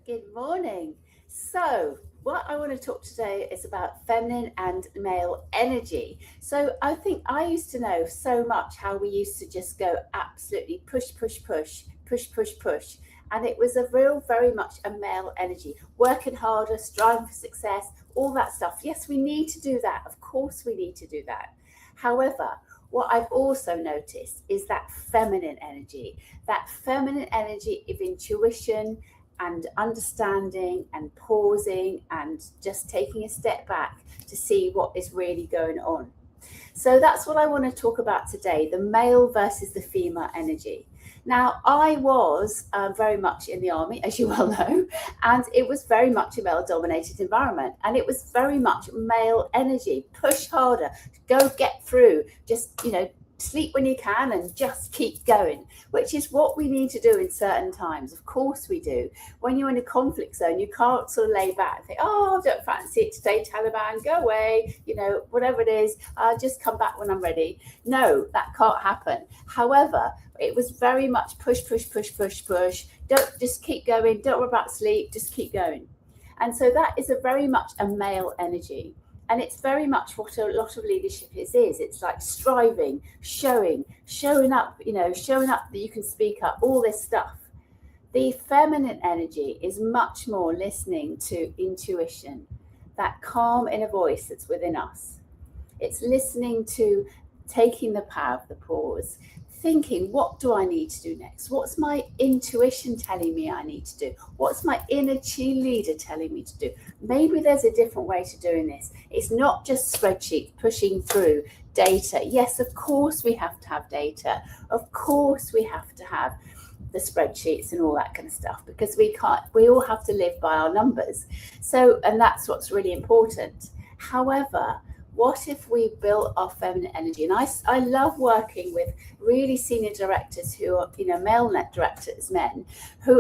Good morning. So, what I want to talk today is about feminine and male energy. So, I think I used to know so much how we used to just go absolutely push, push, push, push, push, push. And it was a real, very much a male energy, working harder, striving for success, all that stuff. Yes, we need to do that. Of course, we need to do that. However, what I've also noticed is that feminine energy of intuition and understanding and pausing and just taking a step back to see what is really going on. So that's what I want to talk about today, the male versus the female energy. Now, I was very much in the army, as you well know, and it was very much a male dominated environment. And it was very much male energy, push harder, go get through, just, sleep when you can and just keep going, which is what we need to do in certain times. Of course, we do. When you're in a conflict zone, you can't sort of lay back and think, oh, I don't fancy it today, Taliban, go away, whatever it is, I'll just come back when I'm ready. No, that can't happen. However, it was very much push, push, push, push, push. Don't just keep going. Don't worry about sleep. Just keep going. And so that is a very much a male energy. And it's very much what a lot of leadership is. It's like striving, showing up, showing up that you can speak up, all this stuff. The feminine energy is much more listening to intuition, that calm inner voice that's within us. It's listening to taking the power of the pause, thinking, what do I need to do next? What's my intuition telling me I need to do? What's my inner cheerleader telling me to do? Maybe there's a different way to doing this. It's not just spreadsheets pushing through data. Yes, of course we have to have data. Of course we have to have the spreadsheets and all that kind of stuff, because we all have to live by our numbers. So, and that's what's really important. However, what if we built our feminine energy? And I love working with really senior directors who are, male net directors, men,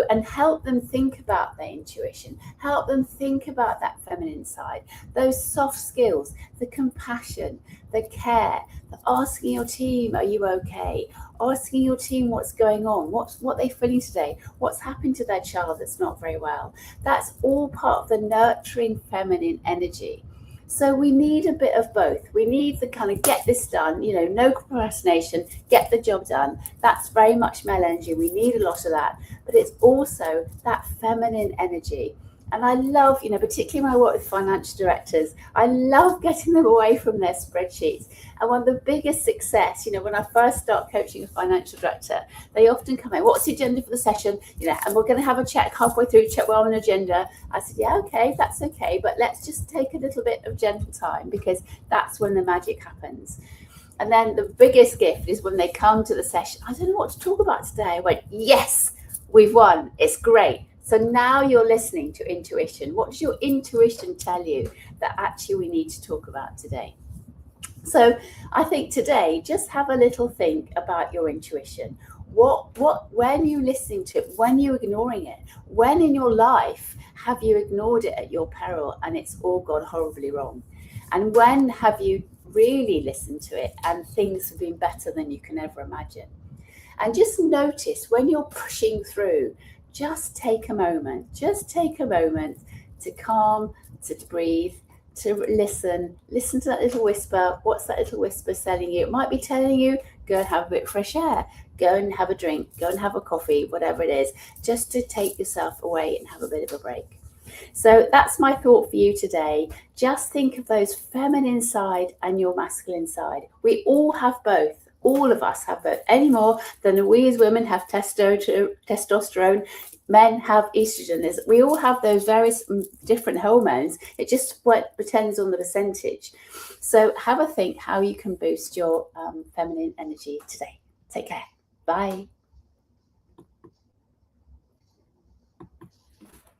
and help them think about their intuition, help them think about that feminine side, those soft skills, the compassion, the care, the asking your team, are you okay? Asking your team what's going on, what they're feeling today, what's happened to their child that's not very well. That's all part of the nurturing feminine energy. So we need a bit of both. We need the kind of get this done, no procrastination, get the job done. That's very much male energy. We need a lot of that. But it's also that feminine energy. And I love, particularly when I work with financial directors, I love getting them away from their spreadsheets. And one of the biggest success, when I first start coaching a financial director, they often come in, what's the agenda for the session? And we're going to have a check halfway through, check we're on an agenda. I said, yeah, okay, that's okay. But let's just take a little bit of gentle time, because that's when the magic happens. And then the biggest gift is when they come to the session, I don't know what to talk about today. I went, yes, we've won. It's great. So now you're listening to intuition. What does your intuition tell you that actually we need to talk about today? So I think today, just have a little think about your intuition. When you listening to it, when you ignoring it, when in your life have you ignored it at your peril and it's all gone horribly wrong? And when have you really listened to it and things have been better than you can ever imagine? And just notice when you're pushing through, just take a moment to calm, to breathe, to listen to that little whisper. What's that little whisper telling you? It might be telling you, go and have a bit of fresh air, go and have a drink, go and have a coffee, whatever it is, just to take yourself away and have a bit of a break. So that's my thought for you today. Just think of those feminine side and your masculine side. We all have both. All of us have both, any more than we as women have testosterone, men have estrogen. We all have those various different hormones. It just depends on the percentage. So have a think how you can boost your feminine energy today. Take care. Bye.